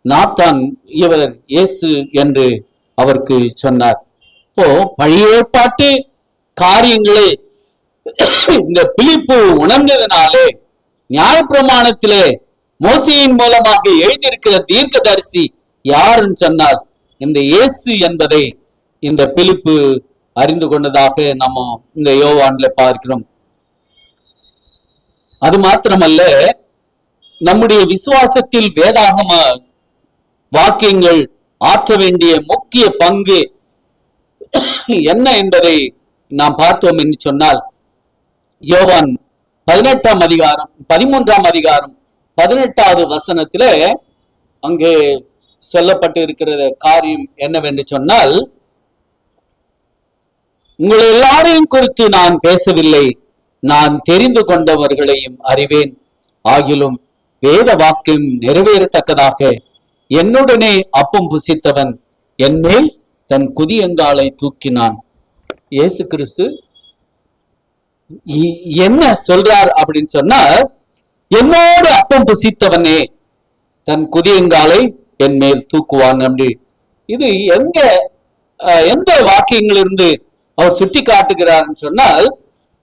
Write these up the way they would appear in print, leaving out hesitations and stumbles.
Nathan இவர் இயேசு என்று அவருக்கு சொன்னார். இப்போ பழைய ஏற்பாட்டு காரியங்களை இந்த பிலிப்பு உணர்ந்ததினாலே நியாயப்பிரமாணத்திலே மோசையின் மூலமாக எழுதியிருக்கிற தீர்க்கதரிசி யாருன்னு சொன்னால் இந்த இயேசு என்பதை இந்த பிலிப்பு அறிந்து கொண்டதாக நம்ம இந்த யோவான்ல பார்க்கிறோம். அது மாத்திரமல்ல, நம்முடைய விசுவாசத்தில் வேதாகம வாக்கியங்கள் ஆற்ற வேண்டிய முக்கிய பங்கு என்ன என்பதை நாம் பார்த்தோம் என்று சொன்னால், யோவான் 18ஆம் அதிகாரம் 13ஆம் அதிகாரம் 18வது வசனத்தில அங்கே சொல்லப்பட்டு இருக்கிற காரியம் என்னவென்று சொன்னால், உங்களை எல்லாரையும் குறித்து நான் பேசவில்லை, நான் தெரிந்து கொண்டவர்களையும் அறிவேன், ஆகிலும் வேத வாக்கியம் நிறைவேறத்தக்கதாக என்னுடனே அப்பம் புசித்தவன் என்மேல் தன் குதியங்காலை தூக்கினான். இயேசு கிறிஸ்து என்ன சொல்றார் அப்படின்னு சொன்னா, என்னோடு அப்பம் புசித்தவனே தன் குதியங்காலை என் மேல் தூக்குவான். அப்படி இது எந்த வாக்கியங்களிலிருந்து அவர் சுட்டி காட்டுகிறார் சொன்னால்,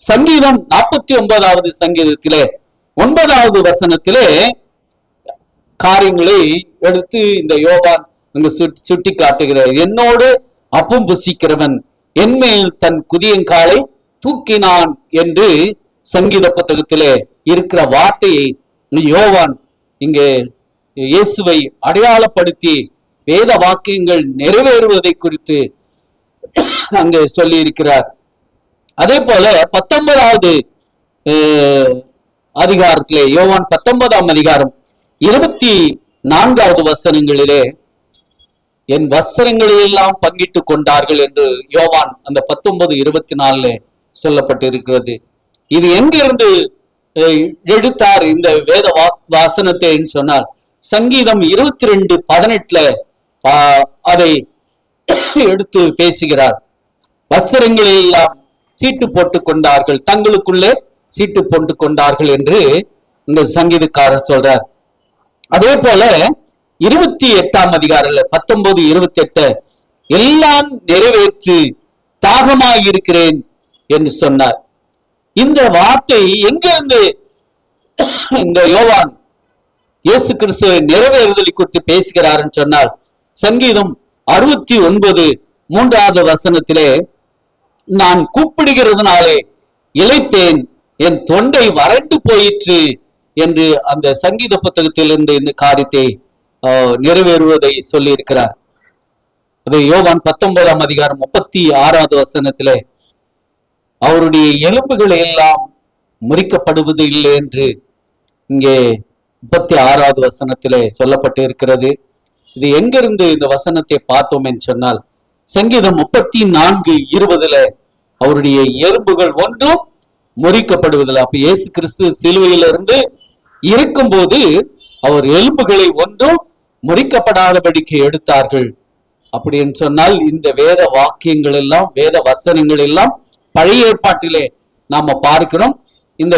சங்கீதம் 49வது சங்கீதத்திலே 9வது வசனத்திலே காரியங்களை எடுத்து இந்த யோவான் அங்கு சுட்டி காட்டுகிறார். என்னோடு அப்பம் புசிக்கிறவன் என்மேல் தன் குதியங்காலை தூக்கினான் என்று சங்கீத புத்தகத்திலே இருக்கிற வார்த்தையை யோவான் இங்கே இயேசுவை அடையாளப்படுத்தி வேத வாக்கியங்கள் நிறைவேறுவதை குறித்து அங்கே சொல்லி இருக்கிறார். அதே போல 19வது அதிகாரத்திலே யோவான் 19ஆம் அதிகாரம் 24வது வசனங்களிலே என் வஸ்திரங்களை எல்லாம் பங்கிட்டு கொண்டார்கள் என்று யோவான் அந்த 19:24 சொல்லப்பட்டிருக்கிறது. இது எங்கிருந்து எடுத்தார் இந்த வேத வாசனத்தை சொன்னால், சங்கீதம் 22:18 அதை எடுத்து பேசுகிறார். வஸ்திரங்களை எல்லாம் சீட்டு போட்டுக் கொண்டார்கள், தங்களுக்குள்ளே சீட்டு போட்டுக் கொண்டார்கள் என்று இந்த சங்கீதக்காரர் சொல்றார். அதே போல 28ஆம் அதிகாரம் 19:28 எல்லாம் நிறைவேற்றி தாகமாயிருக்கிறேன் என்று சொன்னார். இந்த வார்த்தை எங்கிருந்து இந்த யோவான் இயேசு கிறிஸ்துவை நிறைவேறுதலை குறித்து பேசுகிறார் சொன்னால், சங்கீதம் 69:3வது வசனத்திலே நான் கூப்பிடுகிறதுனாலே இளைத்தேன், என் தொண்டை வறண்டு போயிற்று என்று அந்த சங்கீத புத்தகத்திலிருந்து இந்த காரியத்தை நிறைவேறுவதை சொல்லி இருக்கிறார். அது யோவான் 19ஆம் அதிகாரம் 36வது வசனத்திலே அவருடைய எலும்புகளை எல்லாம் முறிக்கப்படுவது இல்லை என்று இங்கே 36வது வசனத்திலே சொல்லப்பட்டு இருக்கிறது. இது எங்கிருந்து இந்த வசனத்தை பார்த்தோம் என்று சொன்னால், சங்கீதம் 34:20 அவருடைய எலும்புகள் ஒன்றும் முறிக்கப்படுவதில்லை. அப்ப இயேசு கிறிஸ்து சிலுவையிலிருந்து இருக்கும்போது அவர் எலும்புகளை ஒன்றும் முறிக்கப்படாதபடிக்கு எடுத்தார்கள். அப்படின்னு சொன்னால் இந்த வேத வாக்கியங்கள் எல்லாம் வேத வசனங்கள் எல்லாம் பழைய ஏற்பாட்டிலே நாம பார்க்கிறோம். இந்த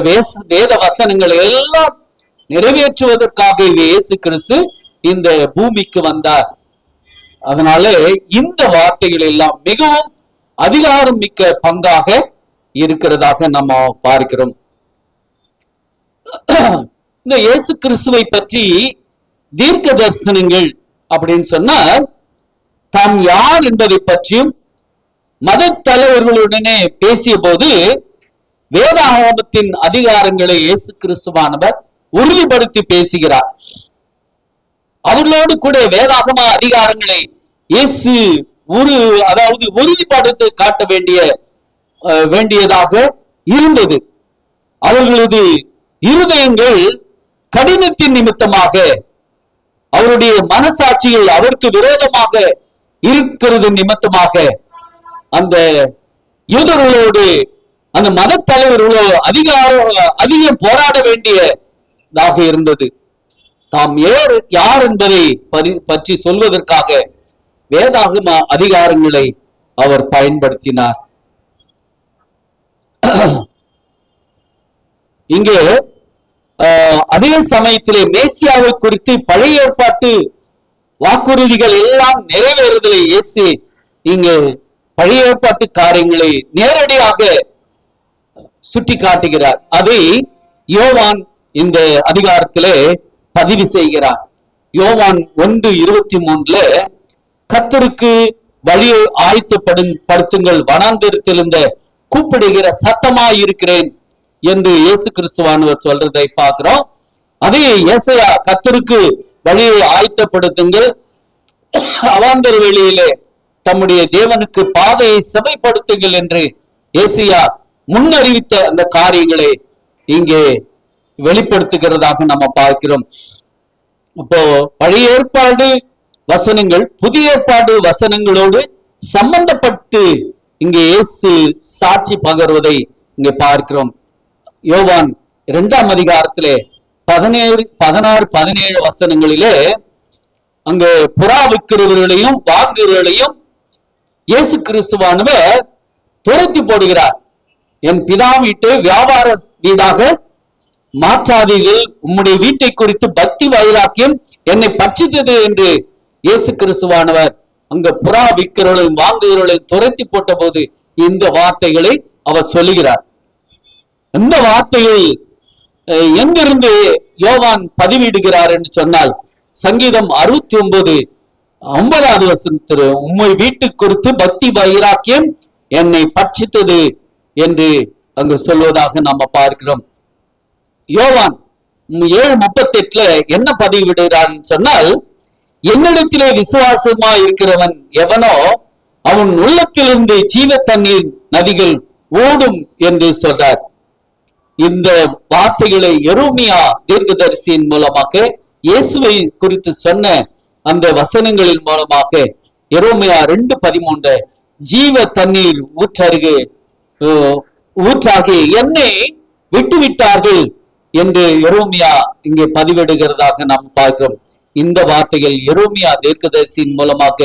வேத வசனங்கள் எல்லாம் நிறைவேற்றுவதற்காக இயேசு கிறிஸ்து இந்த பூமிக்கு வந்தார். அதனால இந்த வார்த்தைகள் எல்லாம் மிகவும் அதிகாரம் மிக்க பங்காக இருக்கிறதாக நம்ம பார்க்கிறோம். இந்த இயேசு கிறிஸ்துவை பற்றி தீர்க்க தரிசனங்கள் அப்படின்னு சொன்னால், தாம் யார் என்பதை பற்றியும் மத தலைவர்களுடனே பேசிய போது வேதாகமத்தின் அதிகாரங்களை இயேசு கிறிஸ்துவானவர் உறுதிப்படுத்தி பேசுகிறார். அவர்களோடு கூட வேதாகம அதிகாரங்களை இயேசு உறுதிப்படுத்தி காட்ட வேண்டியதாக இருந்தது. அவர்களது இருதயங்கள் கடினத்தின் நிமித்தமாக, அவருடைய மனசாட்சிகள் அவருக்கு விரோதமாக இருக்கிறது நிமித்தமாக அந்த யூதர்களோடு அந்த மத தலைவர்களோ அதிகம் போராட வேண்டியதாக இருந்தது. தாம் யார் என்பதை பற்றி சொல்வதற்காக வேதாகம அதிகாரங்களை அவர் பயன்படுத்தினார். இங்கே அதே சமயத்திலே மேசியாவை குறித்து பழைய ஏற்பாட்டு வாக்குறுதிகள் எல்லாம் நிறைவேறுதலை இயேசு இங்கு பழைய ஏற்பாட்டு காரியங்களை நேரடியாக சுட்டி காட்டுகிறார். அதை யோவான் இந்த அதிகாரத்திலே பதிவு செய்கிறார். யோவான் 1:23 கர்த்தருக்கு வழியை ஆயத்தப்படுத்துங்கள், வனாந்திரத்தில் இருந்த கூப்பிடுகிற சத்தமாய் இருக்கிறேன் என்று இயேசு கிறிஸ்துவானவர் சொல்றதை பார்க்கிறோம். அதே ஏசாயா கர்த்தருக்கு வழியை ஆயத்தப்படுத்துங்கள், அவாந்தர வெளியிலே தம்முடைய தேவனுக்கு பாதையை செவைப்படுத்துங்கள் என்று ஏசாயா முன்னறிவித்த அந்த காரியங்களை இங்கே வெளிப்படுத்துகிறதாக நம்ம பார்க்கிறோம். அப்போ பழைய ஏற்பாடு வசனங்கள் புதிய ஏற்பாடு வசனங்களோடு சம்பந்தப்பட்டு இங்கே இயேசு சாட்சி பகர்வதை இங்கே பார்க்கிறோம். யோவான் 2ஆம் அதிகாரத்திலே 16-17 வசனங்களிலே அங்கு புறா விற்கிறவர்களையும் வாங்குகிறவர்களையும் இயேசு கிறிஸ்துவானவர் துரத்தி போடுகிறார். என் பிதா வீட்டை வியாபார வீடாக மாற்றாதீர்கள், உம்முடைய வீட்டை குறித்து பக்தி வைராக்கியம் என்னை பட்சித்தது என்று இயேசு கிறிஸ்துவானவர் அங்க புறா விற்கிறவர்களையும் வாங்குகிறவர்களையும் துரத்தி போட்ட போது இந்த வார்த்தைகளை அவர் சொல்லுகிறார். இந்த வார்த்தைகள் எங்கிருந்து யோவான் பதிவிடுகிறார் என்று சொன்னால் சங்கீதம் 69:9 வசனத்தில் உம்மை வீட்டு குறித்து பக்தி வைராக்கியம் என்னை பட்சித்தது என்று அங்கு சொல்வதாக நாம பார்க்கிறோம். யோவான் 7:38 என்ன பதிவிடுகிறார் சொன்னால், என்னிடத்திலே விசுவாசமா இருக்கிறவன் எவனோ அவன் உள்ளத்திலிருந்து ஜீவ தண்ணீர் நதிகள் ஓடும் என்று சொல்றார். இந்த வார்த்தைகளை எரேமியா தீர்க்கதரிசியின் மூலமாக இயேசுவை குறித்து சொன்ன அந்த வசனங்களின் மூலமாக எரேமியா 2:13 ஜீவ தண்ணீர் ஊற்றாகி என்னை விட்டுவிட்டார்கள் என்று எரேமியா இங்கே பதிவிடுகிறதாக நாம் பார்க்கிறோம். இந்த வார்த்தைகள் எரேமியா தீர்க்கதரிசியின் மூலமாக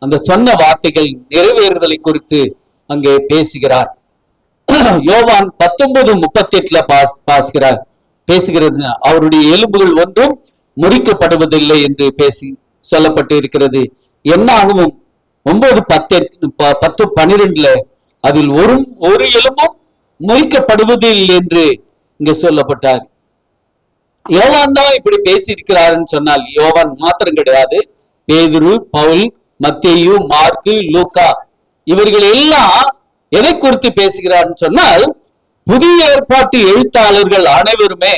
அந்த சொன்ன வார்த்தைகள் நிறைவேறுதலை குறித்து அங்கே பேசுகிறார். யோவான் 19:38 பேசுகிறது, அவருடைய எலும்புகள் ஒன்றும் முறிக்கப்படுவதில்லை என்று பேசி சொல்லப்பட்டு இருக்கிறது. என்னாகவும் 9:10-12 அதில் ஒரு எலும்பும் முறிக்கப்படுவதில்லை என்று இங்க சொல்லப்பட்டார். யோவான் தான் இப்படி பேசியிருக்கிறாருன்னு சொன்னால் யோவான் மாத்திரம் கிடையாது, பேதுரு, பவுல், மத்தேயு, மார்க்கு, லூக்கா இவர்கள் எல்லாம் எதை குறித்து பேசுகிறார்னு சொன்னால் புதிய ஏற்பாட்டு எழுத்தாளர்கள் அனைவருமே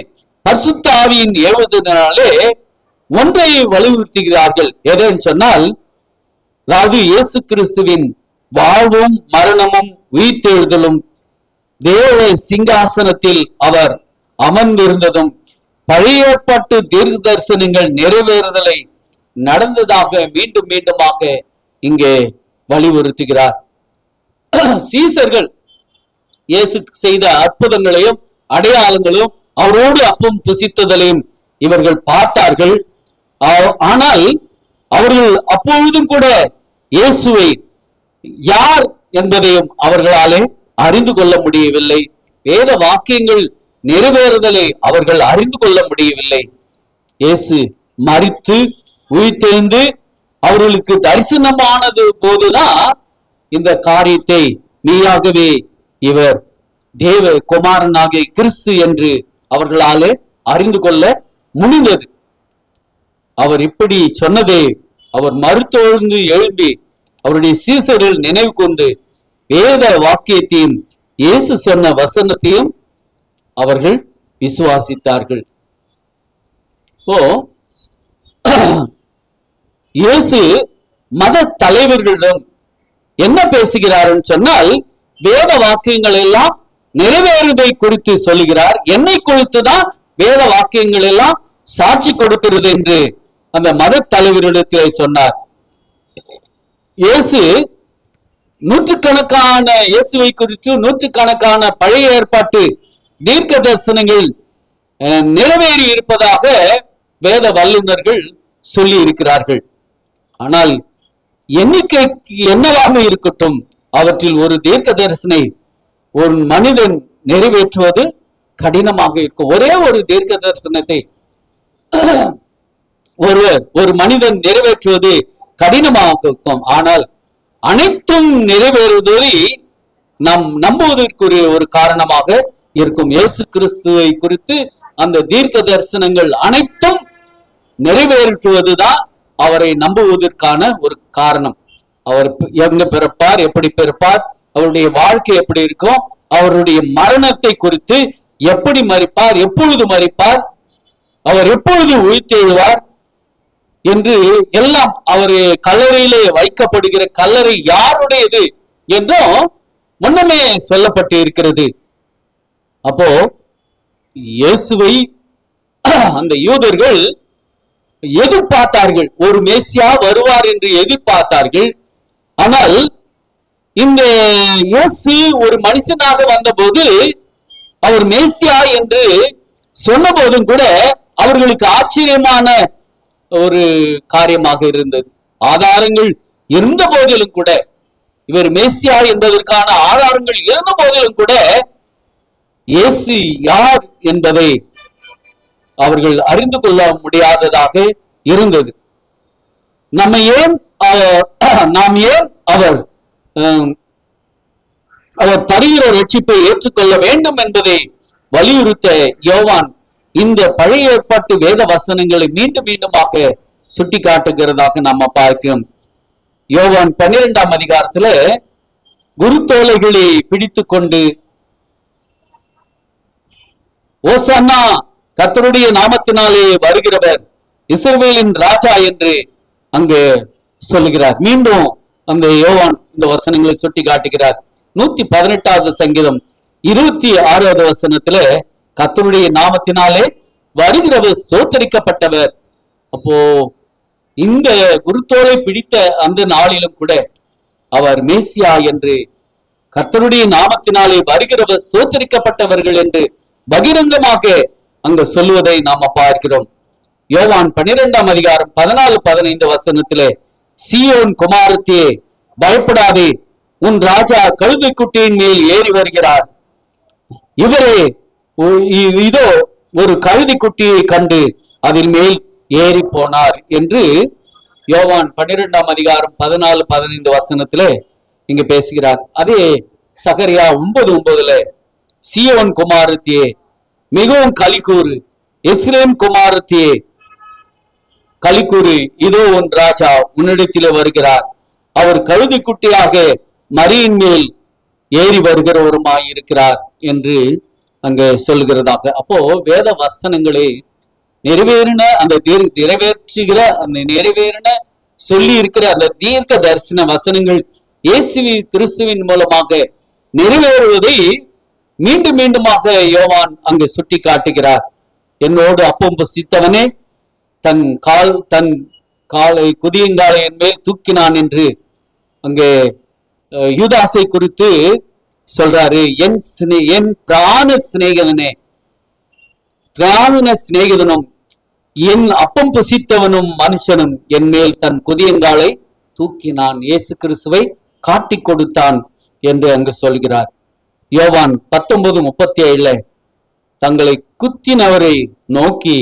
பரிசுத்த ஆவியின் ஏவுதலினாலே ஒன்றை வலியுறுத்துகிறார்கள். எதுன்னு சொன்னால், அதாவது இயேசு கிறிஸ்துவின் வாழ்வும் மரணமும் உயிர்த்தெழுதலும் தேவ சிங்காசனத்தில் அவர் அமர்ந்திருந்ததும் பழைய ஏற்பாட்டு தீர்க்க தரிசனங்கள் நிறைவேறுதலை நடந்ததாக மீண்டும் மீண்டுமாக இங்கே வலியுறுத்துகிறார். சீசர்கள் இயேசு செய்த அற்புதங்களையும் அடையாளங்களையும் அவரோடு அப்பம் புசித்ததையும் இவர்கள் பார்த்தார்கள். ஆனால் அவர்கள் அப்பொழுதும் கூட இயேசுவை யார் என்பதையும் அவர்களாலே அறிந்து கொள்ள முடியவில்லை. வேத வாக்கியங்கள் நிறைவேறுதலை அவர்கள் அறிந்து கொள்ள முடியவில்லை. இயேசு மரித்து உயிர்த்தெழுந்து அவர்களுக்கு தரிசனமானது போதுதான் இந்த காரியத்தை மெய்யாகவே இவர் தேவ குமாரனாகிய கிறிஸ்து என்று அவர்களாலே அறிந்து கொள்ள முடிந்தது. அவர் இப்படி சொன்னதை அவர் மறுத்தொழுந்து எழும்பி அவருடைய சீசர்கள் நினைவு கொண்டு வேத வாக்கியத்தையும் இயேசு சொன்ன வசனத்தையும் அவர்கள் விசுவாசித்தார்கள். இயேசு மத தலைவர்களிடம் என்ன பேசுகிறார்னு சொன்னால், வேத வாக்கியங்கள் எல்லாம் நிறைவேறுவதை குறித்து சொல்லுகிறார். என்னை குறித்துதான் வேத வாக்கியங்கள் எல்லாம் சாட்சி கொடுக்கிறது என்று அந்த மத தலைவரிடத்திலே சொன்னார். இயேசு நூற்றுக்கணக்கான இயேசுவை குறித்து நூற்றுக்கணக்கான பழைய ஏற்பாட்டு தீர்க்க தரிசனங்கள் நிறைவேறி இருப்பதாக வேத வல்லுநர்கள் சொல்லி இருக்கிறார்கள். ஆனால் எண்ணிக்கை என்னவாக இருக்கட்டும், அவற்றில் ஒரு தீர்க்க தரிசனை ஒரு மனிதன் நிறைவேற்றுவது கடினமாக இருக்கும். ஒரே ஒரு தீர்க்க தரிசனத்தை ஒரு மனிதன் நிறைவேற்றுவது கடினமாக இருக்கும். ஆனால் அனைத்தும் நிறைவேறுவதை நாம் நம்புவதற்குரிய ஒரு காரணமாக இருக்கும். இயேசு கிறிஸ்துவை குறித்து அந்த தீர்க்க தரிசனங்கள் அனைத்தும் நிறைவேற்றுவதுதான் அவரை நம்புவதற்கான ஒரு காரணம். அவர் எங்க பிறப்பார், எப்படி பிறப்பார், அவருடைய வாழ்க்கை எப்படி இருக்கும், அவருடைய மரணத்தை குறித்து எப்படி மரிப்பார், எப்பொழுது மரிப்பார், அவர் எப்பொழுது உயிர்த்தெழுவார் என்று எல்லாம், அவர் கல்லறையிலே வைக்கப்படுகிற கல்லறை யாருடையது என்றும் முன்னமே சொல்லப்பட்டு இருக்கிறது. அப்போ இயேசுவை அந்த யூதர்கள் எதிர்பார்த்தார்கள், ஒரு மேசியா வருவார் என்று எதிர்பார்த்தார்கள். ஆனால் இந்த இயேசு ஒரு மனுஷனாக வந்தபோது அவர் மேசியா என்று சொன்ன போதும் கூட அவர்களுக்கு ஆச்சரியமான ஒரு காரியமாக இருந்தது. ஆதாரங்கள் இருந்த போதிலும் கூட, இவர் மேசியா என்பதற்கான ஆதாரங்கள் இருந்த போதிலும் கூட இயேசு யார் என்பதை அவர்கள் அறிந்து கொள்ள முடியாததாக இருந்தது. நாம் ஏன் அவர் தருகிற ரட்சிப்பை ஏற்றுக்கொள்ள வேண்டும் என்பதை வலியுறுத்த யோவான் இந்த பழைய ஏற்பாட்டு வேத வசனங்களை மீண்டும் மீண்டுமாக சுட்டி காட்டுகிறதாக நாம பார்க்கிறோம். யோவான் 12ஆம் அதிகாரத்துல குருத்தோலைகளை பிடித்து கொண்டு ஓசன்னா கர்த்தருடைய நாமத்தினாலே வருகிறவர் இஸ்ரவேலின் ராஜா என்று அங்கு சொல்லுகிறார். மீண்டும் அந்த யோவான் இந்த வசனங்களை சுட்டி காட்டுகிறார். 118வது சங்கீதம் 26வது வசனத்துல கர்த்தருடைய நாமத்தினாலே வருகிறவர் சோத்தரிக்கப்பட்டவர். அப்போ இந்த குருத்தோலை பிடித்த அந்த நாளிலும் கூட அவர் மேசியா என்று, கர்த்தருடைய நாமத்தினாலே வருகிறவர் சோத்தரிக்கப்பட்டவர்கள் என்று பகிரங்கமாக அங்கு சொல்லுவதை நாம பார்க்கிறோம். யோவான் 12ஆம் அதிகாரம் 14-15 வசனத்திலே, சீயோன் குமாரத்தியே பயப்படாதே, உன் ராஜா கழுதை குட்டியின் மேல் ஏறி வருகிறார், இவரே இதோ ஒரு கழுதை குட்டியை கண்டு அதில் மேல் ஏறி போனார் என்று யோவான் 12ஆம் அதிகாரம் 14-15 வசனத்திலே இங்க பேசுகிறார். அதே சகரியா 9:9 சீயோன் குமாரத்தியே மிகவும் களிக்கூறு, எஸ்ரேம் குமாரத்தியே களிக்கூறு, இதோ உன் ராஜா உன்னிடத்திலே வருகிறார், அவர் கழுதை குட்டியாக மரியின் மேல் ஏறி வருகிறவருமாய் இருக்கிறார் என்று அங்க சொல்லுகிறதாக. அப்போ வேத வசனங்களை நிறைவேறின அந்த நிறைவேற்றுகிற அந்த நிறைவேறின சொல்லி இருக்கிற அந்த தீர்க்க தரிசன வசனங்கள் இயேசு கிறிஸ்துவின் மூலமாக நிறைவேறுவதை மீண்டும் மீண்டுமாக யோவான் அங்கு சுட்டி காட்டுகிறார். என்னோடு அப்பம் புசித்தவனே தன் காலை குதியங்காலை என் மேல் தூக்கினான் என்று அங்கே யூதாசை குறித்து சொல்றாரு. என் பிராண சிநேகிதனே, பிராண சிநேகிதனும் என் அப்பம் புசித்தவனும் மனுஷனும் என் மேல் தன் குதியங்காலை தூக்கினான், இயேசு கிறிஸ்துவை காட்டி கொடுத்தான் என்று அங்கு சொல்கிறார். யோவான் 19:37 தங்களை குத்தினவரை நோக்கி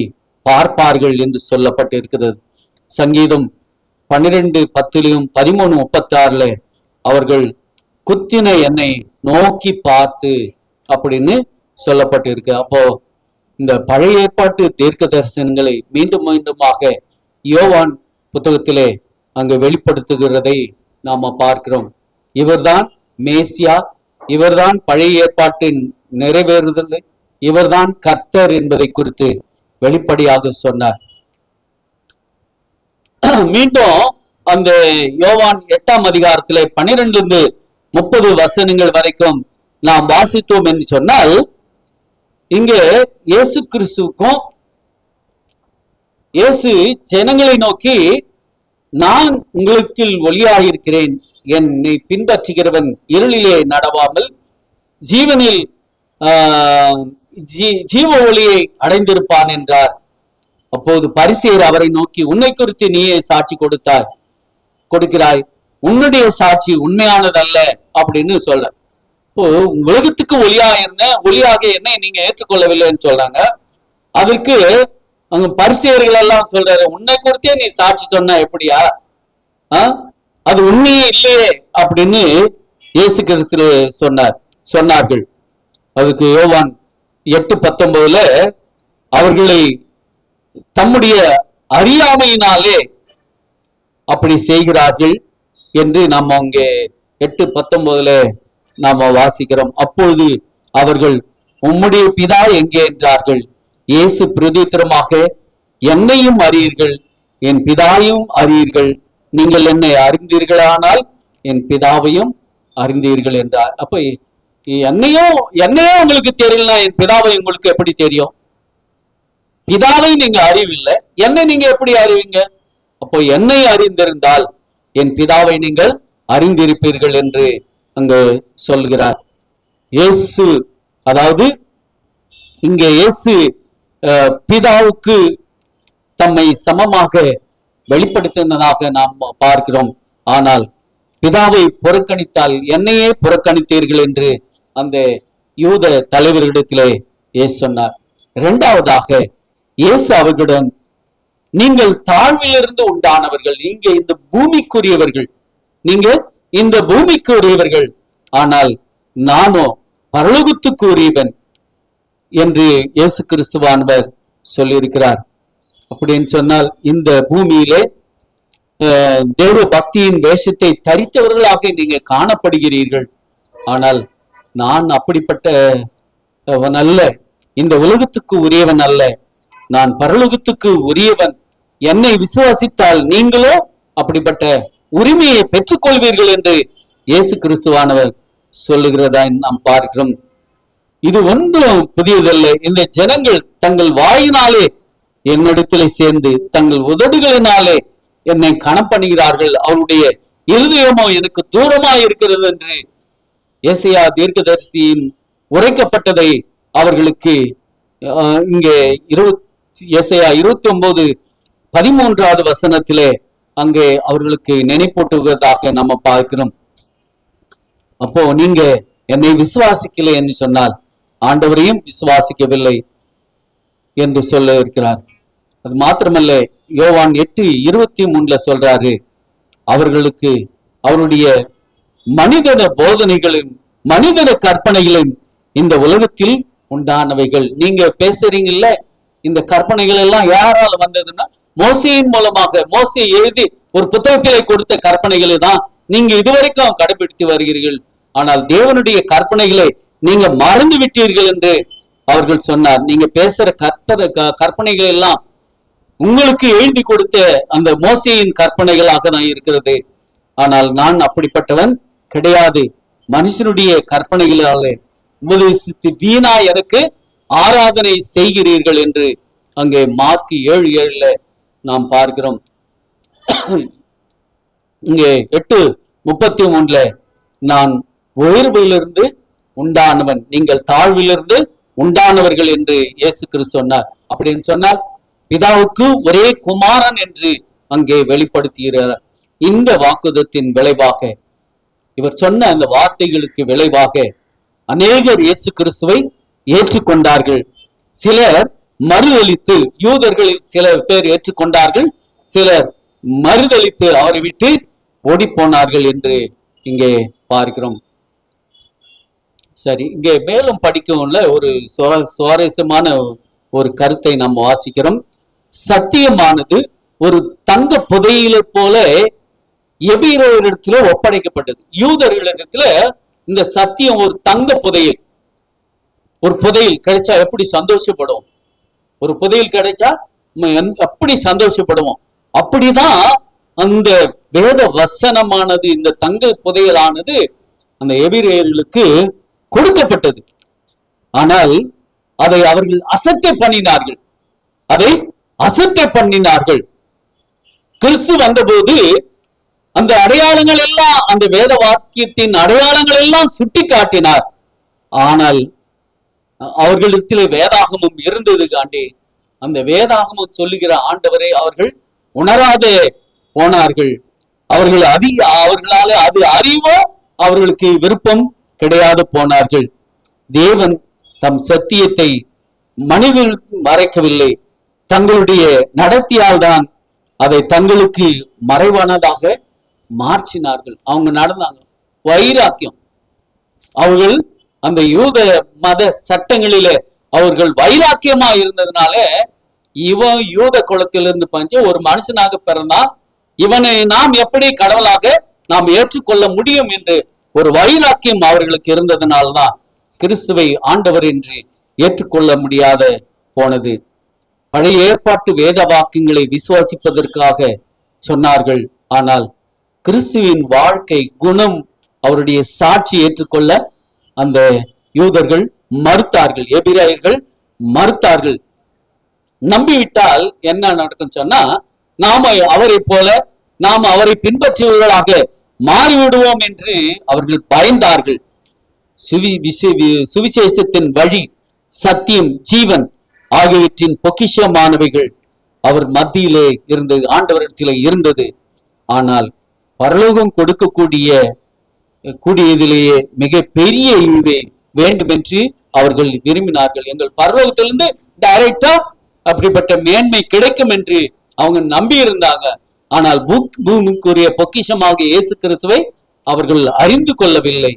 பார்ப்பார்கள் என்று சொல்லப்பட்டிருக்கிறது. சங்கீதம் 12:10 13:36 அவர்கள் குத்தின என்னை நோக்கி பார்த்து அப்படின்னு சொல்லப்பட்டிருக்கு. அப்போ இந்த பழைய ஏற்பாட்டு தீர்க்க தரிசனங்களை மீண்டும் மீண்டுமாக யோவான் புத்தகத்திலே அங்கு வெளிப்படுத்துகிறதை நாம பார்க்கிறோம். இவர்தான் மேசியா, இவர்தான் பழைய ஏற்பாட்டின் நிறைவேறுதல், இவர்தான் கர்த்தர் என்பதை குறித்து வெளிப்படையாக சொன்னார். மீண்டும் அந்த யோவான் 8ஆம் அதிகாரத்திலே 12-30 வசனங்கள் வரைக்கும் நாம் வாசித்தோம் என்று சொன்னால், இங்கே இயேசு கிறிஸ்துவுக்கும் இயேசு ஜனங்களை நோக்கி, நான் உங்களுக்கு ஒளியாயிருக்கிறேன், என்னை பின்பற்றுகிறவன் இருளிலே நடவாமல் ஜீவனில் ஜீவ ஒளியை அடைந்திருப்பான் என்றார். அப்போது பரிசேயர் அவரை நோக்கி, உன்னை குறித்து நீயே சாட்சி கொடுக்கிறாய், உன்னுடைய சாட்சி உண்மையானதல்ல அப்படின்னு சொல்ற. இப்போ உலகத்துக்கு ஒளியாக என்னை நீங்க ஏற்றுக்கொள்ளவில்லைன்னு சொல்றாங்க. அதற்கு அங்க பரிசேயர்கள் எல்லாம் சொல்றாரு, உன்னை குறித்தே நீ சாட்சி சொன்னா எப்படியா, அது உண்மையே இல்லையே அப்படின்னு இயேசு கிறிஸ்து சொன்னார்கள். அதுக்கு யோவான் 8:19 அவர்களை தம்முடைய அறியாமையினாலே அப்படி செய்கிறார்கள் என்று நாம் அங்கே 8:19 நாம வாசிக்கிறோம். அப்பொழுது அவர்கள் உம்முடைய பிதா எங்கே என்றார்கள். இயேசு பிரதித்திரமாக, என்னையும் அறியீர்கள், என் பிதாவையும் அறியீர்கள். நீங்கள் என்னை அறிந்தீர்களானால் என் பிதாவையும் அறிந்தீர்கள் என்றார். அப்ப என்னையும் உங்களுக்கு தெரியலனா என் பிதாவை உங்களுக்கு எப்படி தெரியும்? பிதாவை நீங்க அறிவில்லை, என்னை நீங்க எப்படி அறிவீங்க? அப்போ என்னை அறிந்திருந்தால் என் பிதாவை நீங்கள் அறிந்திருப்பீர்கள் என்று அங்கு சொல்கிறார் இயேசு. அதாவது இங்கே இயேசு பிதாவுக்கு தம்மை சமமாக வெளிப்படுத்தினதாக நாம் பார்க்கிறோம். ஆனால் பிதாவை புறக்கணித்தால் என்னையே புறக்கணித்தீர்கள் என்று அந்த யூத தலைவர்களிடத்திலே இயேசு சொன்னார். இரண்டாவதாக இயேசு அவர்களிடம், நீங்கள் தாழ்விலிருந்து உண்டானவர்கள், நீங்க இந்த பூமிக்குரியவர்கள், நீங்க இந்த பூமிக்குரியவர்கள், ஆனால் நானோ பரலோகத்துக்கு உரியவன் என்று இயேசு கிறிஸ்துவானவர் சொல்லியிருக்கிறார். அப்படின்னு சொன்னால் இந்த பூமியிலே தேவ பக்தியின் வேஷத்தை தரித்தவர்களாக நீங்க காணப்படுகிறீர்கள். ஆனால் நான் அப்படிப்பட்டவன் அல்ல, இந்த உலகத்துக்கு உரியவன் அல்ல, நான் பரலோகத்துக்கு உரியவன். என்னை விசுவாசித்தால் நீங்களோ அப்படிப்பட்ட உரிமையை பெற்றுக்கொள்வீர்கள் என்று இயேசு கிறிஸ்துவானவர் சொல்லுகிறதா நாம் பார்க்கிறோம். இது ஒன்றும் புதியதல்ல. இந்த ஜனங்கள் தங்கள் வாயினாலே என்னிடத்திலே சேர்ந்து தங்கள் உதடுகளினாலே என்னை கணப்படுகிறார்கள், அவருடைய இருதயமோ எனக்கு தூரமா இருக்கிறது என்று ஏசாயா தீர்க்கதரிசியின் உரைக்கப்பட்டதை அவர்களுக்கு இங்கே ஏசாயா 29:13 வசனத்திலே அங்கே அவர்களுக்கு நினைப்பூட்டுவதாக நம்ம பார்க்கிறோம். அப்போ நீங்க என்னை விசுவாசிக்கலை என்று சொன்னால் ஆண்டவரையும் விசுவாசிக்கவில்லை என்று சொல்ல இருக்கிறார். அது மாத்திரமல்ல, யோவான் 8:23 சொல்றாரு, அவர்களுக்கு அவருடைய மனிதன போதனைகளும் மனிதன கற்பனைகளும் இந்த உலகத்தில் உண்டானவைகள். நீங்க பேசுறீங்கல்ல, இந்த கற்பனைகள் எல்லாம் யாரால வந்ததுன்னா மோசையின் மூலமாக, மோசை எழுதி ஒரு புத்தகத்திலே கொடுத்த கற்பனைகளை தான் நீங்க இதுவரைக்கும் கடைபிடித்து வருகிறீர்கள். ஆனால் தேவனுடைய கற்பனைகளை நீங்க மறந்து விட்டீர்கள் என்று அவர்கள் சொன்னார். நீங்க பேசுற கற்பனைகள் எல்லாம் உங்களுக்கு எழுதி கொடுத்த அந்த மோசையின் கற்பனைகளாக தான் இருக்கிறது. ஆனால் நான் அப்படிப்பட்டவன் கிடையாது. மனுஷனுடைய கற்பனைகளாலே உபதேசித்து வீணா எனக்கு ஆராதனை செய்கிறீர்கள் என்று அங்கே மார்க் 7:7 நாம் பார்க்கிறோம். இங்கே 8:33 நான் உயர்விலிருந்து உண்டானவன், நீங்கள் தாழ்விலிருந்து உண்டானவர்கள் என்று இயேசு கிறிஸ்து சொன்னார். அப்படின்னு சொன்னால் பிதாவுக்கு ஒரே குமாரன் என்று அங்கே வெளிப்படுத்துகிறார். இந்த வாக்குதத்தின் விளைவாக, இவர் சொன்ன அந்த வார்த்தைகளுக்கு விளைவாக அநேகர் இயேசு கிறிஸ்துவை ஏற்றுக்கொண்டார்கள். சிலர் மறுதலித்து, யூதர்களில் சில பேர் ஏற்றுக்கொண்டார்கள், சிலர் மறுதலித்து அவரை விட்டு ஓடி போனார்கள் என்று இங்கே பார்க்கிறோம். சரி, இங்கே மேலும் படிக்கவுள்ள ஒரு சுவாரஸ்யமான ஒரு கருத்தை நாம் வாசிக்கிறோம். சத்தியமானது ஒரு தங்க புதையிலை போல எபிரேயரிடத்துல ஒப்படைக்கப்பட்டது. யூதர்களிடத்துல இந்த சத்தியம் ஒரு தங்க புதையல். ஒரு புதையல் கிடைச்சா எப்படி சந்தோஷப்படுவோம்? ஒரு புதையல் கிடைச்சா அப்படி சந்தோஷப்படுவோம். அப்படிதான் அந்த வேத வசனமானது, இந்த தங்க புதையலானது அந்த எபிரேயர்களுக்கு கொடுக்கப்பட்டது. ஆனால் அதை அவர்கள் அசட்டை பண்ணினார்கள், அதை அசட்டை பண்ணினார்கள். கிறிஸ்து வந்தபோது அந்த அடையாளங்கள் எல்லாம், அந்த வேத வாக்கியத்தின் அடையாளங்கள் எல்லாம் சுட்டி காட்டினார். ஆனால் அவர்களிடத்திலே வேதாகமம் இருந்தது காண்டி அந்த வேதாகமம் சொல்லுகிற ஆண்டவரை அவர்கள் உணராதே போனார்கள். அவர்களால அது அறிவோ அவர்களுக்கு விருப்பம் கிடையாது போனார்கள். தேவன் தம் சத்தியத்தை மனிதர்களுக்கு மறைக்கவில்லை, தங்களுடைய நடத்தியால் தான் அதை தங்களுக்கு மறைவானதாக மாற்றினார்கள். அவங்க நடந்தாங்க வைராக்கியம். அவர்கள் அந்த யூத மத சட்டங்களிலே அவர்கள் வைராக்கியமா இருந்ததுனால, இவன் யூத குலத்திலிருந்து பஞ்ச ஒரு மனுஷனாக பிறந்தா இவனை நாம் எப்படி கடவுளாக நாம் ஏற்றுக்கொள்ள முடியும் என்று ஒரு வைராக்கியம் அவர்களுக்கு இருந்ததுனால்தான் கிறிஸ்துவை ஆண்டவர் என்று ஏற்றுக்கொள்ள முடியாத போனது. பழைய ஏற்பாட்டு வேத வாக்கியங்களை விசுவாசிப்பதற்காக சொன்னார்கள். ஆனால் கிறிஸ்துவின் வாழ்க்கை குணம், அவருடைய சாட்சி ஏற்றுக்கொள்ள அந்த யூதர்கள் மறுத்தார்கள், எபிரேயர்கள் மறுத்தார்கள். நம்பிவிட்டால் என்ன நடக்கும் சொன்னா, நாம அவரை போல நாம் அவரை பின்பற்றுவர்களாக மாறிவிடுவோம் என்று அவர்கள் பயந்தார்கள். சுவிசேஷத்தின் வழி, சத்தியம், ஜீவன் ஆகியவற்றின் பொக்கிஷமானவைகள் அவர் மத்தியிலே இருந்தது, ஆண்டவரிடத்திலே இருந்தது. ஆனால் பரலோகம் கூடியதிலேயே மிக பெரிய ஈவே வேண்டும் என்று அவர்கள் விரும்பினார்கள். எங்கள் பரலோகத்திலிருந்து டைரக்டா அப்படிப்பட்ட மேன்மை கிடைக்கும் என்று அவங்க நம்பி இருந்தாங்க. ஆனால் பூமிக்குரிய பொக்கிஷமாக இயேசு கிறிஸ்துவை அவர்கள் அறிந்து கொள்ளவில்லை.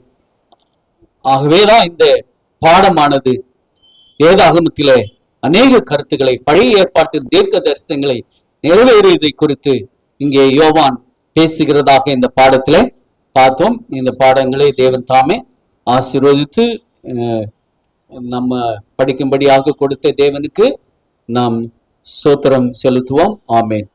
ஆகவேதான் இந்த பாடமானது வேதாகமத்திலே அநேக கருத்துக்களை, பழைய ஏற்பாட்டின் தீர்க்க தரிசனங்களை நிறைவேறியதை குறித்து இங்கே யோவான் பேசுகிறதாக இந்த பாடத்திலே பார்த்தோம். இந்த பாடங்களை தேவன் தாமே ஆசீர்வதித்து நம்ம படிக்கும்படியாக கொடுத்த தேவனுக்கு நாம் ஸ்தோத்திரம் செலுத்துவோம். ஆமென்.